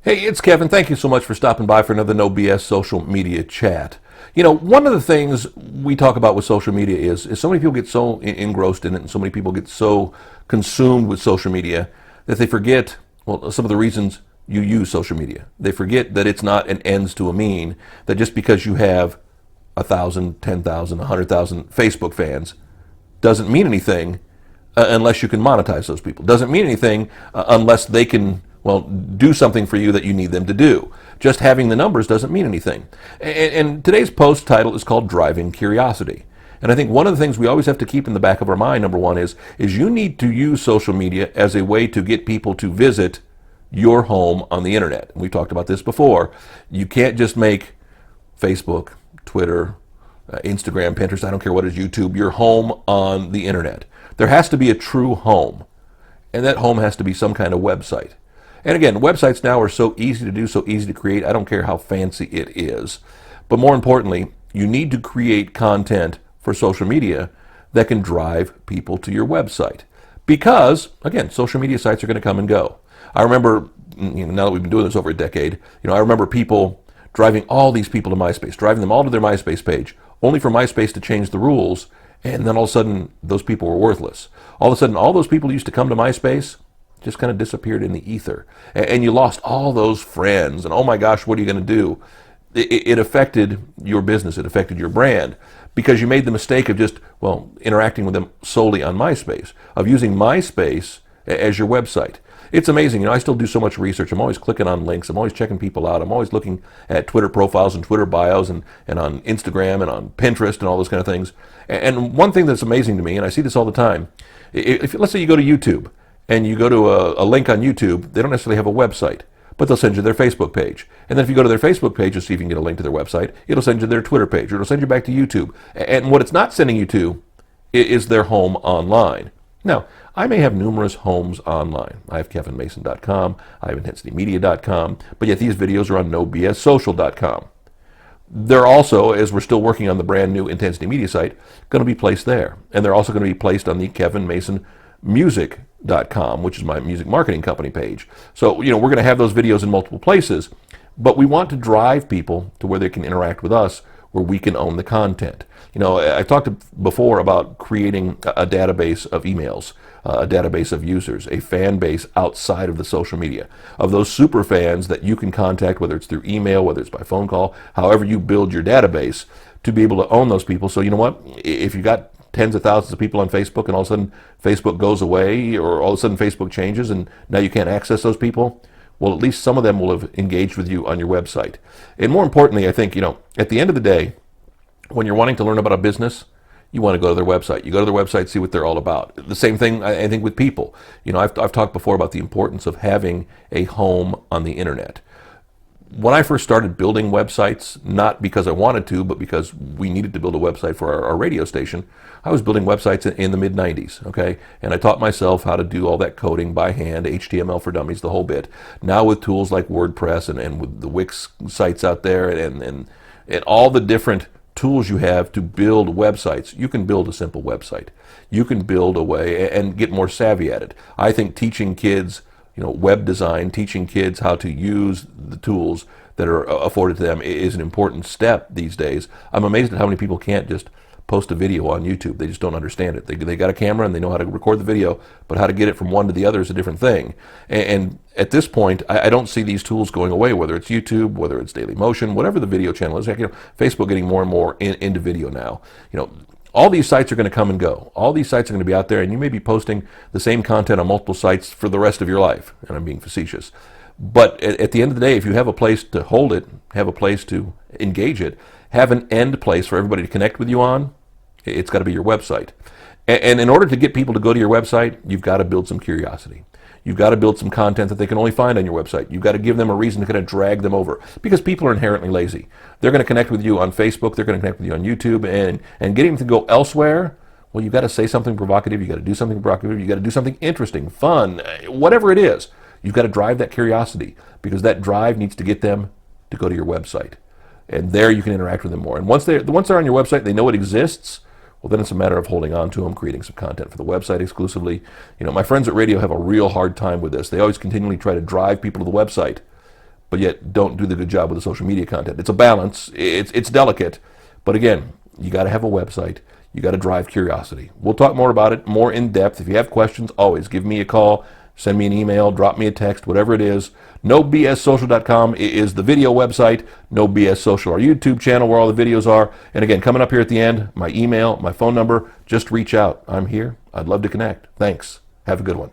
Hey, it's Kevin. Thank you so much for stopping by for another No BS social media chat. You know, one of the things we talk about with social media is so many people get so engrossed in it and so many people get so consumed with social media that they forget, well, some of the reasons you use social media. They forget that it's not an ends to a mean, that just because you have 1,000, 10,000, 100,000 Facebook fans doesn't mean anything unless you can monetize those people. Doesn't mean anything unless they can, well, do something for you that you need them to do. Just having the numbers doesn't mean anything. And today's post title is called Driving Curiosity. And I think one of the things we always have to keep in the back of our mind, number one, is you need to use social media as a way to get people to visit your home on the internet. And we've talked about this before. You can't just make Facebook, Twitter, Instagram, Pinterest, I don't care what it is, YouTube, your home on the internet. There has to be a true home, and that home has to be some kind of website. And again, websites now are so easy to do, so easy to create. I don't care how fancy it is. But more importantly, you need to create content for social media that can drive people to your website. Because, again, social media sites are going to come and go. I remember, now that we've been doing this over a decade, I remember people driving all these people to MySpace, driving them all to their MySpace page, only for MySpace to change the rules, and then all of a sudden, those people were worthless. All of a sudden, all those people who used to come to MySpace just kind of disappeared in the ether. And you lost all those friends, and oh my gosh, what are you going to do? It affected your business, it affected your brand, because you made the mistake of just, well, interacting with them solely on MySpace, of using MySpace as your website. It's amazing. I still do so much research. I'm always clicking on links. I'm always checking people out. I'm always looking at Twitter profiles and Twitter bios and on Instagram and on Pinterest and all those kind of things. And one thing that's amazing to me, and I see this all the time, if let's say you go to YouTube and you go to a link on YouTube, they don't necessarily have a website, but they'll send you their Facebook page. And then if you go to their Facebook page to see if you can get a link to their website, it'll send you their Twitter page, or it'll send you back to YouTube. And what it's not sending you to is their home online. Now, I may have numerous homes online. I have kevinmason.com, I have intensitymedia.com, but yet these videos are on nobssocial.com. They're also, as we're still working on the brand new Intensity Media site, going to be placed there. And they're also going to be placed on the kevinmasonmusic.com, which is my music marketing company page. So, we're going to have those videos in multiple places, but we want to drive people to where they can interact with us, where we can own the content. I talked before about creating a database of emails, a database of users, a fan base outside of the social media, of those super fans that you can contact, whether it's through email, whether it's by phone call, however you build your database, to be able to own those people. So you know what? If you got tens of thousands of people on Facebook and all of a sudden Facebook goes away, or all of a sudden Facebook changes and now you can't access those people, well, at least some of them will have engaged with you on your website. And more importantly, I think, at the end of the day, when you're wanting to learn about a business, you want to go to their website. You go to their website, see what they're all about. The same thing, I think, with people. I've talked before about the importance of having a home on the internet. When I first started building websites, not because I wanted to, but because we needed to build a website for our radio station, I was building websites in the mid-90s, okay? And I taught myself how to do all that coding by hand, HTML for dummies, the whole bit. Now with tools like WordPress and with the Wix sites out there and all the different tools you have to build websites, you can build a simple website. You can build a way and get more savvy at it. I think teaching kids web design, teaching kids how to use the tools that are afforded to them is an important step these days. I'm amazed at how many people can't just post a video on YouTube. They just don't understand it. They got a camera and they know how to record the video, but how to get it from one to the other is a different thing. And at this point, I don't see these tools going away, whether it's YouTube, whether it's Dailymotion, whatever the video channel is. Facebook getting more and more into video now. All these sites are going to come and go. All these sites are going to be out there, and you may be posting the same content on multiple sites for the rest of your life. And I'm being facetious. But at the end of the day, if you have a place to hold it, have a place to engage it, have an end place for everybody to connect with you on, it's got to be your website. And in order to get people to go to your website, you've got to build some curiosity. You've got to build some content that they can only find on your website. You've got to give them a reason to kind of drag them over, because people are inherently lazy. They're going to connect with you on Facebook. They're going to connect with you on YouTube, and getting them to go elsewhere, well, you've got to say something provocative. You've got to do something provocative. You've got to do something interesting, fun, whatever it is. You've got to drive that curiosity, because that drive needs to get them to go to your website. And there you can interact with them more. And once they're on your website, they know it exists. Well, then it's a matter of holding on to them, creating some content for the website exclusively. My friends at radio have a real hard time with this. They always continually try to drive people to the website, but yet don't do the good job with the social media content. It's a balance. It's delicate, but again, you got to have a website. You got to drive curiosity. We'll talk more about it, more in depth. If you have questions, always give me a call, send me an email, drop me a text, whatever it is. NoBSSocial.com is the video website. No BS Social, our YouTube channel where all the videos are. And again, coming up here at the end, my email, my phone number, just reach out. I'm here. I'd love to connect. Thanks. Have a good one.